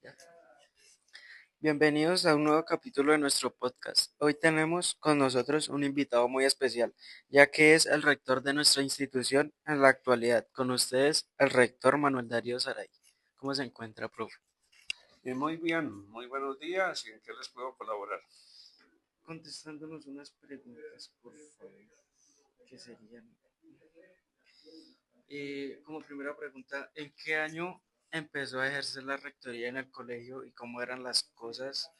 Ya. Bienvenidos a un nuevo capítulo de nuestro podcast. Hoy tenemos con nosotros un invitado muy especial, ya que es el rector de nuestra institución en la actualidad. Con ustedes, el rector Manuel Darío Saray. ¿Cómo se encuentra, profe? Muy bien, muy buenos días. ¿Y en qué les puedo colaborar? Contestándonos unas preguntas, por favor, que serían, como primera pregunta, ¿en qué año empezó a ejercer la rectoría en el colegio y cómo eran las cosas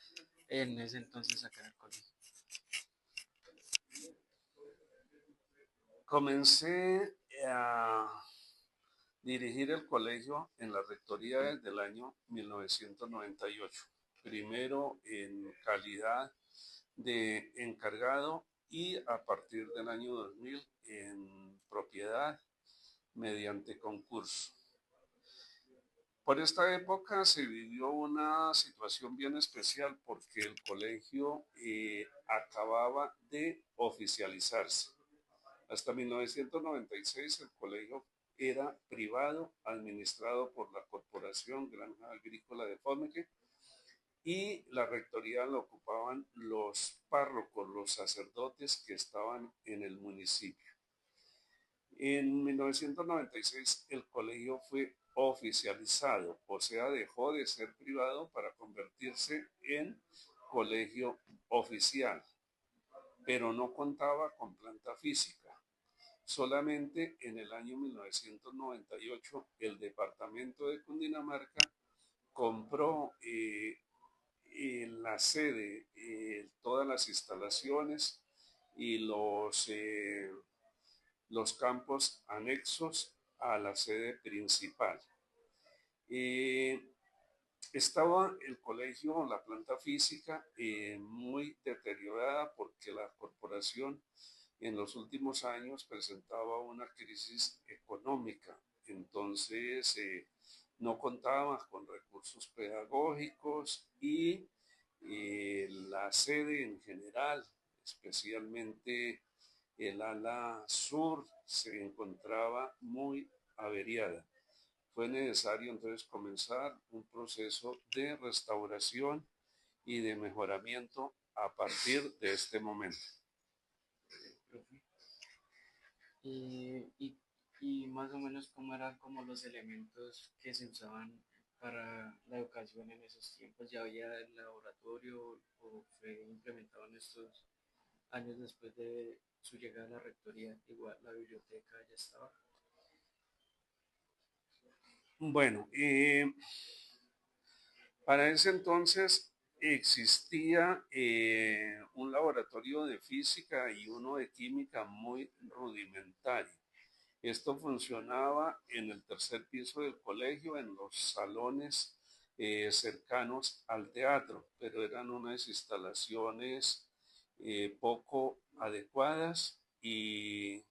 en ese entonces acá en el colegio? Comencé a dirigir el colegio en la rectoría desde el año 1998. Primero en calidad de encargado y a partir del año 2000 en propiedad mediante concurso. Por esta época se vivió una situación bien especial porque el colegio acababa de oficializarse. Hasta 1996 el colegio era privado, administrado por la Corporación Granja Agrícola de Fomeque y la rectoría la ocupaban los párrocos, los sacerdotes que estaban en el municipio. En 1996 el colegio fue oficializado, o sea, dejó de ser privado para convertirse en colegio oficial, pero no contaba con planta física. Solamente en el año 1998 el departamento de Cundinamarca compró la sede, todas las instalaciones y los campos anexos a la sede principal. Eh, Estaba el colegio, la planta física, muy deteriorada porque la corporación en los últimos años presentaba una crisis económica. Entonces, no contaba con recursos pedagógicos y la sede en general, especialmente el ala sur, se encontraba muy averiada. Fue necesario entonces comenzar un proceso de restauración y de mejoramiento a partir de este momento. Profe. Y, y, y más o menos cómo eran como los elementos que se usaban para la educación en esos tiempos. ¿Ya había el laboratorio o fue implementado en estos años después de su llegada a la rectoría? Igual la biblioteca ya estaba. Bueno, para ese entonces existía un laboratorio de física y uno de química muy rudimentario. Esto funcionaba en el tercer piso del colegio, en los salones cercanos al teatro, pero eran unas instalaciones poco adecuadas y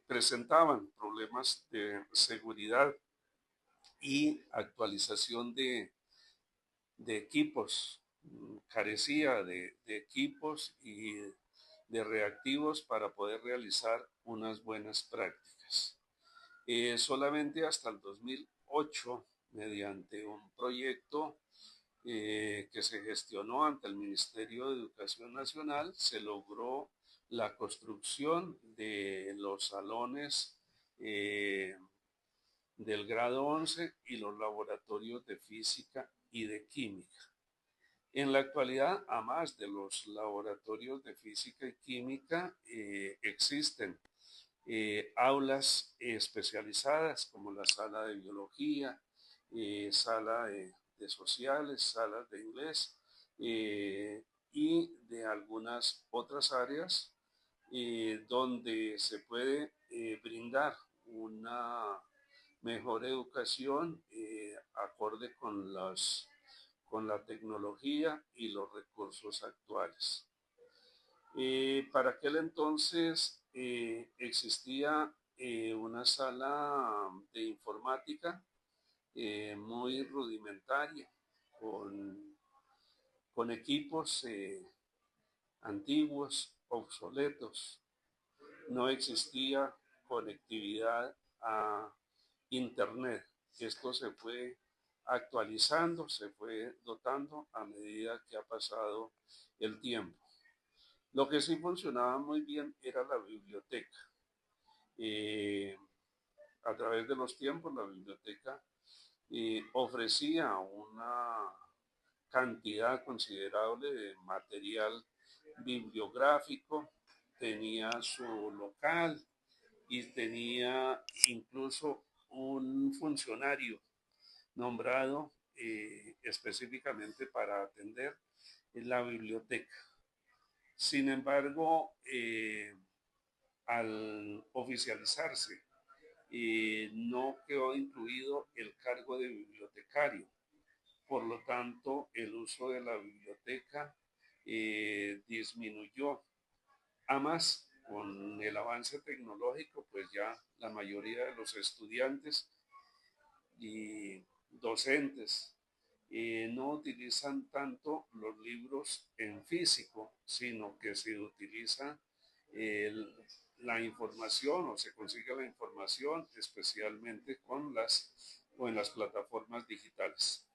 presentaban problemas de seguridad y actualización de equipos. Carecía de equipos y de reactivos para poder realizar unas buenas prácticas. Solamente hasta el 2008, mediante un proyecto que se gestionó ante el Ministerio de Educación Nacional, se logró la construcción de los salones eh, del grado 11 y los laboratorios de física y de química. En la actualidad, además de los laboratorios de física y química, existen aulas especializadas como la sala de biología, sala de sociales, salas de inglés y de algunas otras áreas donde se puede brindar una mejor educación acorde con la tecnología y los recursos actuales. Para aquel entonces existía una sala de informática muy rudimentaria, con, con equipos antiguos, obsoletos. No existía conectividad a Internet. Esto se fue actualizando, se fue dotando a medida que ha pasado el tiempo. Lo que sí funcionaba muy bien era la biblioteca. Eh, a través de los tiempos, la biblioteca ofrecía una cantidad considerable de material bibliográfico, tenía su local y tenía incluso un funcionario nombrado específicamente para atender la biblioteca. Sin embargo, al oficializarse, no quedó incluido el cargo de bibliotecario. Por lo tanto, el uso de la biblioteca disminuyó. Además, con el avance tecnológico, pues ya la mayoría de los estudiantes y docentes no utilizan tanto los libros en físico, sino que se utiliza el, la información o se consigue la información especialmente con o en las plataformas digitales.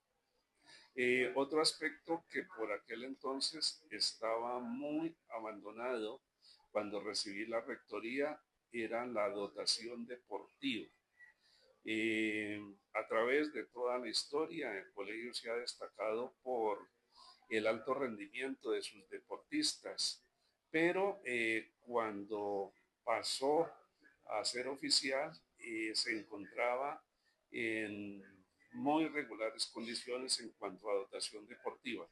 Otro aspecto que por aquel entonces estaba muy abandonado cuando recibí la rectoría era la dotación deportiva. A través de toda la historia, el colegio se ha destacado por el alto rendimiento de sus deportistas, pero cuando pasó a ser oficial, se encontraba en muy regulares condiciones en cuanto a dotación deportiva.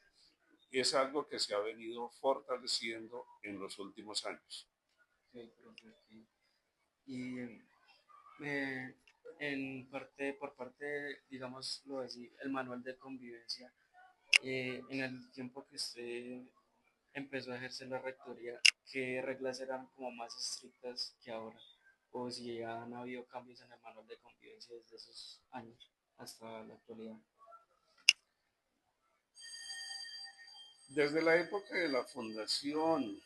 Es algo que se ha venido fortaleciendo en los últimos años. Sí, profe, sí. Y eh, por parte, digámoslo así, el manual de convivencia, en el tiempo que usted empezó a ejercer la rectoría, ¿qué reglas eran como más estrictas que ahora? O si han habido cambios en el manual de convivencia desde esos años hasta la actualidad. Desde la época de la fundación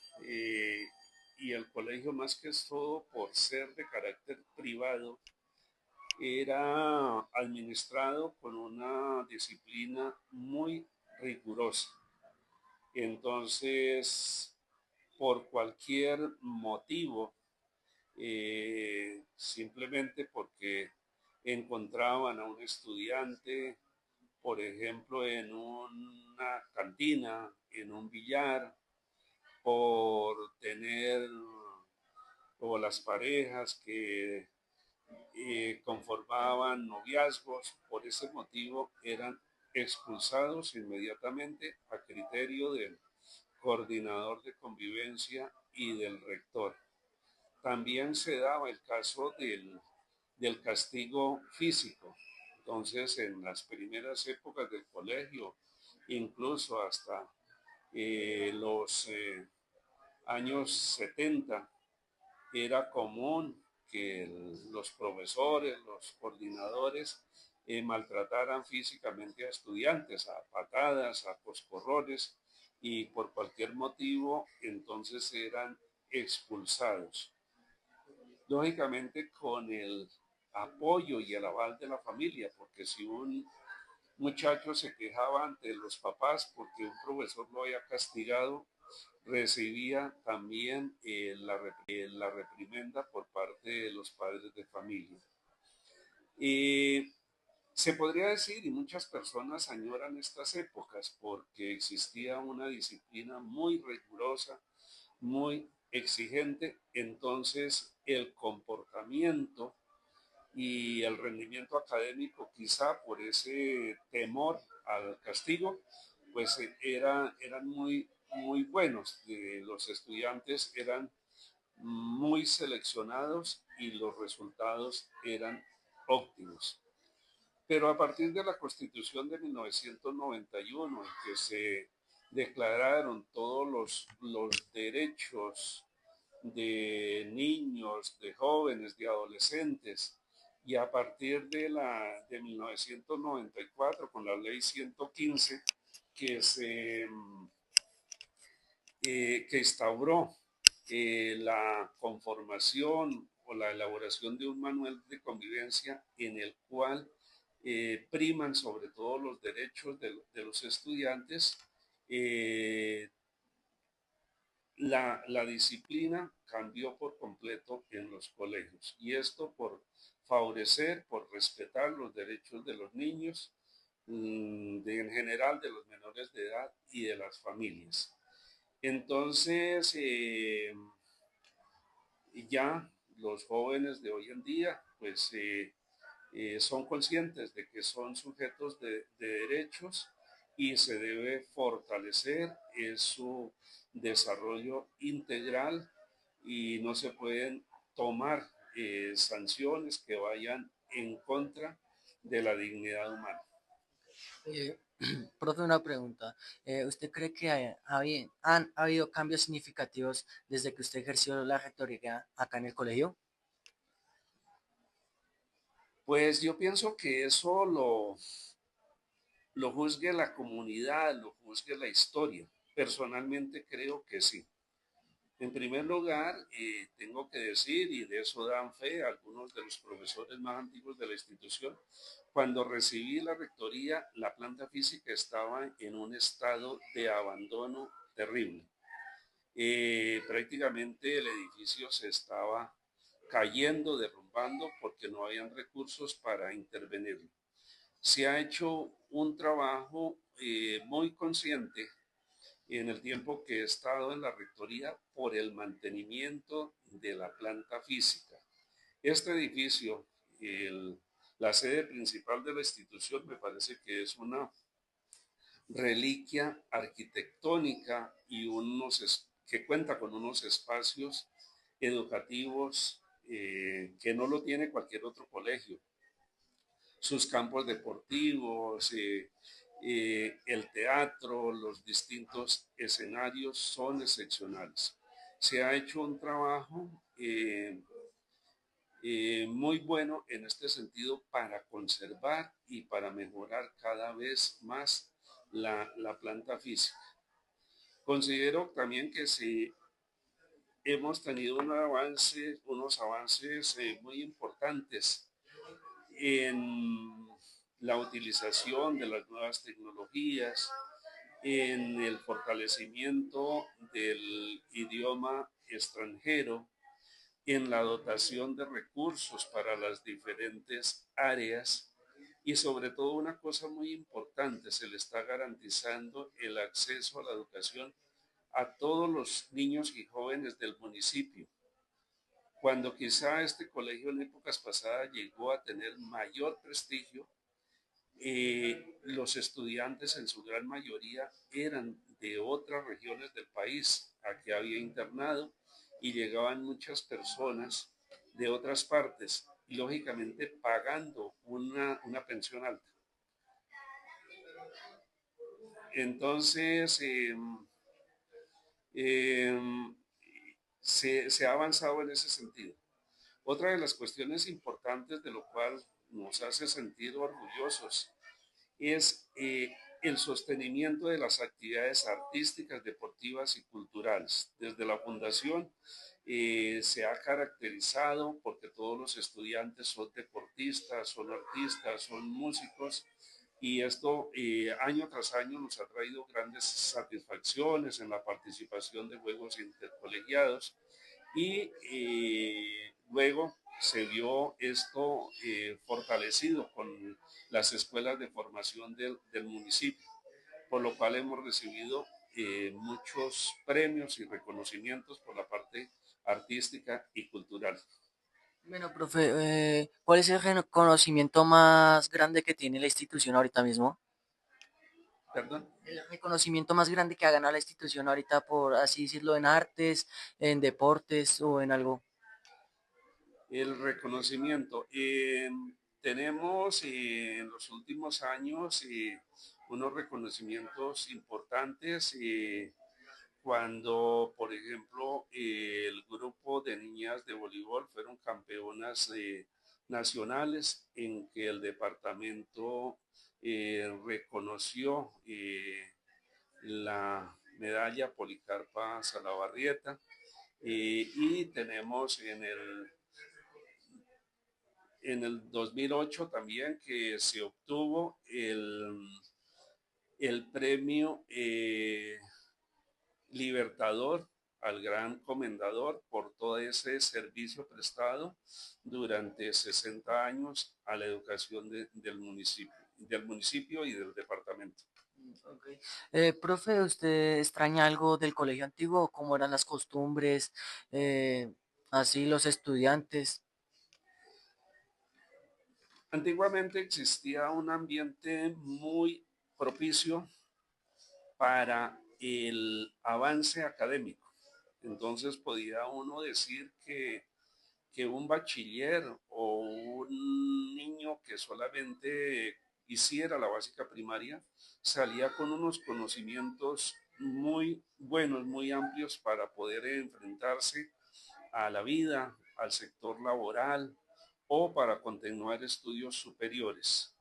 y el colegio, más que todo por ser de carácter privado, era administrado con una disciplina muy rigurosa. Entonces, por cualquier motivo, simplemente porque encontraban a un estudiante, por ejemplo, en una cantina, en un billar, por tener, o las parejas que conformaban noviazgos, por ese motivo eran expulsados inmediatamente a criterio del coordinador de convivencia y del rector. También se daba el caso del castigo físico. Entonces, en las primeras épocas del colegio, incluso hasta los años 70, era común que los profesores, los coordinadores, maltrataran físicamente a estudiantes, a patadas, a coscorrones, y por cualquier motivo entonces eran expulsados. Lógicamente con el apoyo y el aval de la familia, porque si un muchacho se quejaba ante los papás porque un profesor lo había castigado, recibía también la reprimenda por parte de los padres de familia. Se podría decir, y muchas personas añoran estas épocas, porque existía una disciplina muy rigurosa, muy exigente, entonces el comportamiento y el rendimiento académico, quizá por ese temor al castigo, pues eran muy buenos. Los estudiantes eran muy seleccionados y los resultados eran óptimos. Pero a partir de la Constitución de 1991, en que se declararon todos los derechos de niños, de jóvenes, de adolescentes, y a partir de 1994, con la ley 115, que, que instauró la conformación o la elaboración de un manual de convivencia en el cual priman sobre todo los derechos de los estudiantes, eh, la disciplina cambió por completo en los colegios y esto por favorecer, por respetar los derechos de los niños, en general de los menores de edad y de las familias. Entonces, ya los jóvenes de hoy en día, pues son conscientes de que son sujetos de derechos y se debe fortalecer su desarrollo integral y no se pueden tomar sanciones que vayan en contra de la dignidad humana. Eh, profe, una pregunta. ¿Usted cree que han habido cambios significativos desde que usted ejerció la rectoría acá en el colegio? Pues yo pienso que eso lo juzgue la comunidad, lo juzgue la historia. Personalmente creo que sí. En primer lugar, tengo que decir, y de eso dan fe algunos de los profesores más antiguos de la institución, cuando recibí la rectoría, la planta física estaba en un estado de abandono terrible. Prácticamente el edificio se estaba cayendo, derrumbando, porque no habían recursos para intervenirlo. Se ha hecho un trabajo muy consciente en el tiempo que he estado en la rectoría por el mantenimiento de la planta física. Este edificio, la sede principal de la institución, me parece que es una reliquia arquitectónica y que cuenta con unos espacios educativos que no lo tiene cualquier otro colegio. Sus campos deportivos, el teatro, los distintos escenarios son excepcionales. Se ha hecho un trabajo muy bueno en este sentido para conservar y para mejorar cada vez más la planta física. Considero también que si hemos tenido unos avances muy importantes en la utilización de las nuevas tecnologías, en el fortalecimiento del idioma extranjero, en la dotación de recursos para las diferentes áreas y sobre todo una cosa muy importante, se le está garantizando el acceso a la educación a todos los niños y jóvenes del municipio. Cuando quizá este colegio en épocas pasadas llegó a tener mayor prestigio, los estudiantes en su gran mayoría eran de otras regiones del país. Aquí había internado y llegaban muchas personas de otras partes, y lógicamente pagando una pensión alta. Entonces, eh, se ha avanzado en ese sentido. Otra de las cuestiones importantes de lo cual nos hace sentir orgullosos es el sostenimiento de las actividades artísticas, deportivas y culturales. Desde la fundación se ha caracterizado porque todos los estudiantes son deportistas, son artistas, son músicos y esto año tras año nos ha traído grandes satisfacciones en la participación de juegos intercolegiados y luego se vio esto fortalecido con las escuelas de formación del municipio, por lo cual hemos recibido muchos premios y reconocimientos por la parte artística y cultural. Bueno, profe, ¿cuál es el reconocimiento más grande que tiene la institución ahorita mismo? ¿Perdón? El reconocimiento más grande que ha ganado la institución ahorita, por así decirlo, en artes, en deportes o en algo. El reconocimiento. Tenemos en los últimos años unos reconocimientos importantes cuando, por ejemplo, el grupo de niñas de voleibol fueron campeonas nacionales en que el departamento reconoció la medalla Policarpa Salabarrieta y tenemos en el 2008 también que se obtuvo el premio Libertador al Gran Comendador por todo ese servicio prestado durante 60 años a la educación del municipio y del departamento. Ok. Profe, ¿usted extraña algo del colegio antiguo? ¿Cómo eran las costumbres? Así los estudiantes. Antiguamente existía un ambiente muy propicio para el avance académico. Entonces podía uno decir que un bachiller o un niño que solamente hiciera la básica primaria salía con unos conocimientos muy buenos, muy amplios para poder enfrentarse a la vida, al sector laboral o para continuar estudios superiores.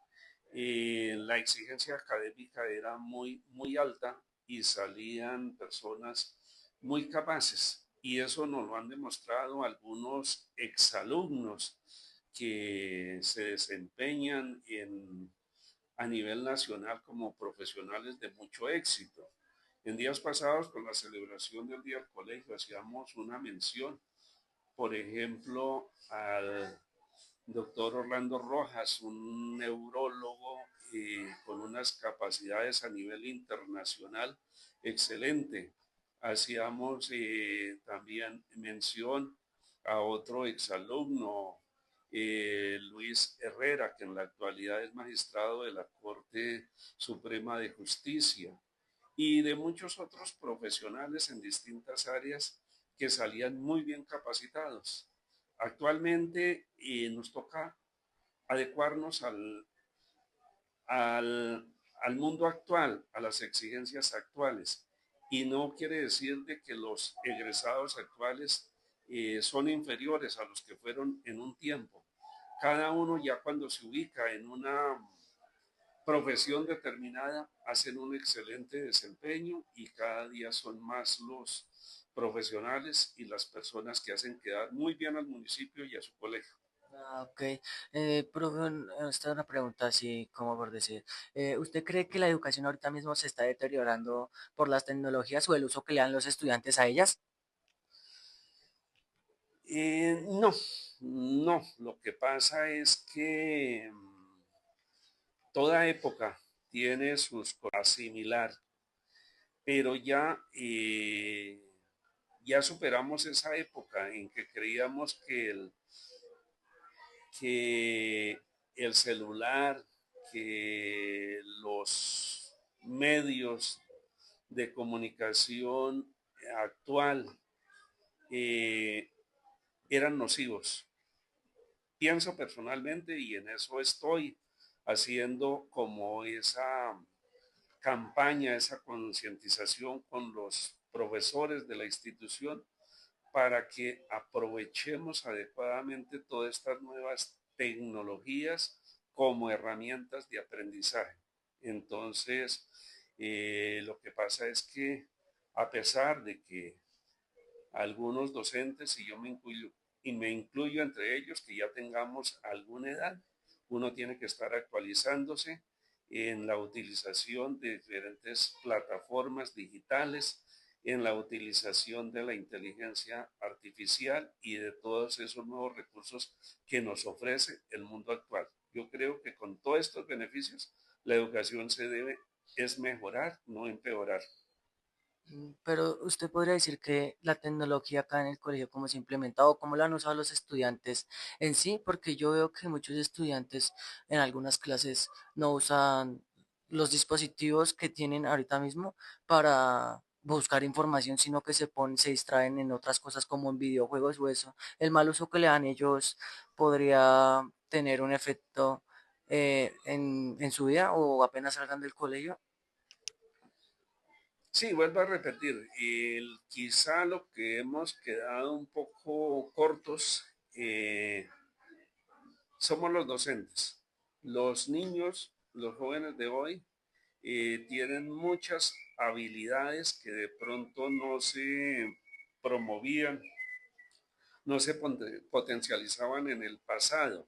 La exigencia académica era muy alta y salían personas muy capaces. Y eso nos lo han demostrado algunos exalumnos que se desempeñan a nivel nacional como profesionales de mucho éxito. En días pasados, con la celebración del Día del Colegio, hacíamos una mención, por ejemplo, al doctor Orlando Rojas, un neurólogo con unas capacidades a nivel internacional excelente. Hacíamos también mención a otro exalumno, Luis Herrera, que en la actualidad es magistrado de la Corte Suprema de Justicia, y de muchos otros profesionales en distintas áreas que salían muy bien capacitados. Actualmente nos toca adecuarnos al mundo actual, a las exigencias actuales. Y no quiere decir de que los egresados actuales son inferiores a los que fueron en un tiempo. Cada uno ya cuando se ubica en una profesión determinada hacen un excelente desempeño y cada día son más los profesionales y las personas que hacen quedar muy bien al municipio y a su colegio. Ah, ok. Profe, esta es una pregunta así como por decir. ¿Usted cree que la educación ahorita mismo se está deteriorando por las tecnologías o el uso que le dan los estudiantes a ellas? No, no, lo que pasa es que toda época tiene sus cosas similar, pero ya superamos esa época en que creíamos que el celular, que los medios de comunicación actual eh, eran nocivos. Pienso personalmente y en eso estoy haciendo como esa campaña, esa concientización con los profesores de la institución para que aprovechemos adecuadamente todas estas nuevas tecnologías como herramientas de aprendizaje. Entonces, lo que pasa es que a pesar de que algunos docentes, y me incluyo entre ellos, que ya tengamos alguna edad, uno tiene que estar actualizándose en la utilización de diferentes plataformas digitales, en la utilización de la inteligencia artificial y de todos esos nuevos recursos que nos ofrece el mundo actual. Yo creo que con todos estos beneficios, la educación es mejorar, no empeorar. Pero usted podría decir que la tecnología acá en el colegio, cómo se ha implementado, cómo la han usado los estudiantes en sí, porque yo veo que muchos estudiantes en algunas clases no usan los dispositivos que tienen ahorita mismo para buscar información, sino que se distraen en otras cosas como en videojuegos o eso. El mal uso que le dan ellos podría tener un efecto en su vida o apenas salgan del colegio. Sí, vuelvo a repetir, quizá lo que hemos quedado un poco cortos somos los docentes. Los niños, los jóvenes de hoy, tienen muchas habilidades que de pronto no se promovían, no se potencializaban en el pasado.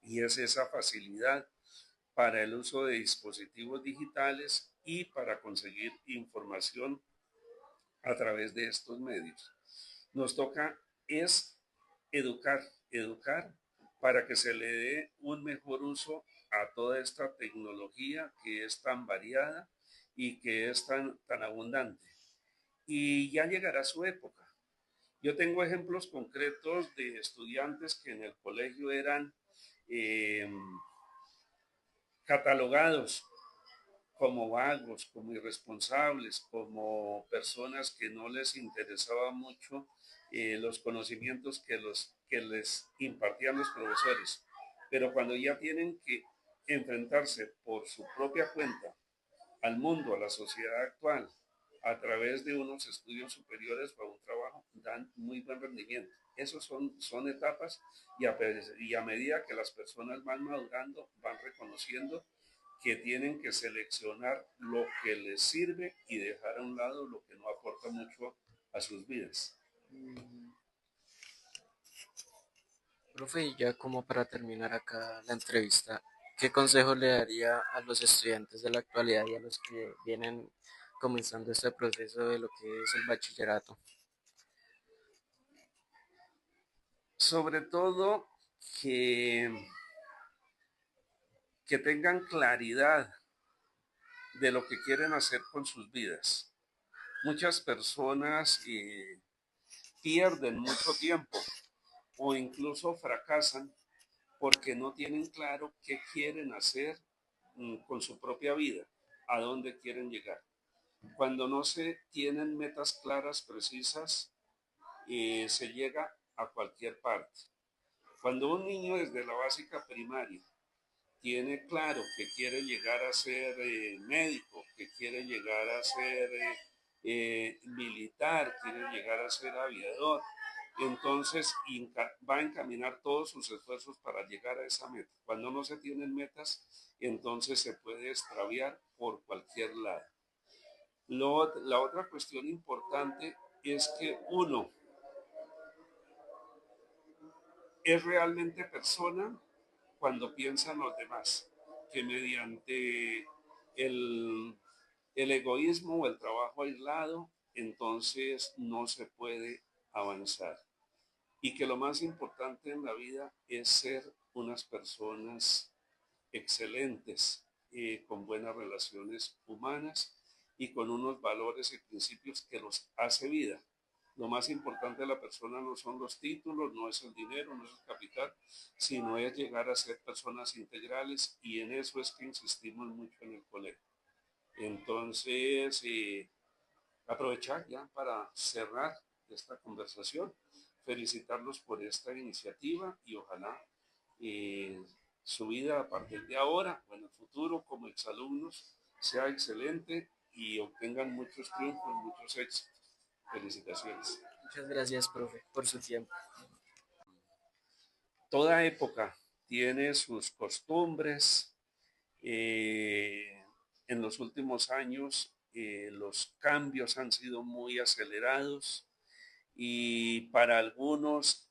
y es esa facilidad para el uso de dispositivos digitales y para conseguir información a través de estos medios. Nos toca es educar, educar para que se le dé un mejor uso a toda esta tecnología que es tan variada y que es tan abundante. Y ya llegará su época. Yo tengo ejemplos concretos de estudiantes que en el colegio eran eh, catalogados como vagos, como irresponsables, como personas que no les interesaba mucho los conocimientos que les impartían los profesores. Pero cuando ya tienen que enfrentarse por su propia cuenta al mundo, a la sociedad actual, a través de unos estudios superiores o a un trabajo, dan muy buen rendimiento. Esas son etapas y a medida que las personas van madurando, van reconociendo que tienen que seleccionar lo que les sirve y dejar a un lado lo que no aporta mucho a sus vidas. Mm, Profe, y ya como para terminar acá la entrevista, ¿qué consejo le daría a los estudiantes de la actualidad y a los que vienen comenzando este proceso de lo que es el bachillerato? Sobre todo que, que tengan claridad de lo que quieren hacer con sus vidas. Muchas personas pierden mucho tiempo o incluso fracasan porque no tienen claro qué quieren hacer con su propia vida, a dónde quieren llegar. Cuando no se tienen metas claras, precisas, se llega a cualquier parte. Cuando un niño desde la básica primaria tiene claro que quiere llegar a ser médico, que quiere llegar a ser militar, quiere llegar a ser aviador, entonces va a encaminar todos sus esfuerzos para llegar a esa meta. Cuando no se tienen metas, entonces se puede extraviar por cualquier lado. La otra cuestión importante es que uno es realmente persona cuando piensa en los demás, que mediante el, el egoísmo o el trabajo aislado, entonces no se puede avanzar. Y que lo más importante en la vida es ser unas personas excelentes, con buenas relaciones humanas y con unos valores y principios que los hace vida. Lo más importante de la persona no son los títulos, no es el dinero, no es el capital, sino es llegar a ser personas integrales y en eso es que insistimos mucho en el colegio. Entonces, aprovechar ya para cerrar esta conversación, felicitarlos por esta iniciativa y ojalá eh, su vida a partir de ahora o en el futuro como exalumnos sea excelente y obtengan muchos triunfos, muchos éxitos. Felicitaciones. Muchas gracias, profe, por su tiempo. Toda época tiene sus costumbres. En los últimos años los cambios han sido muy acelerados y para algunos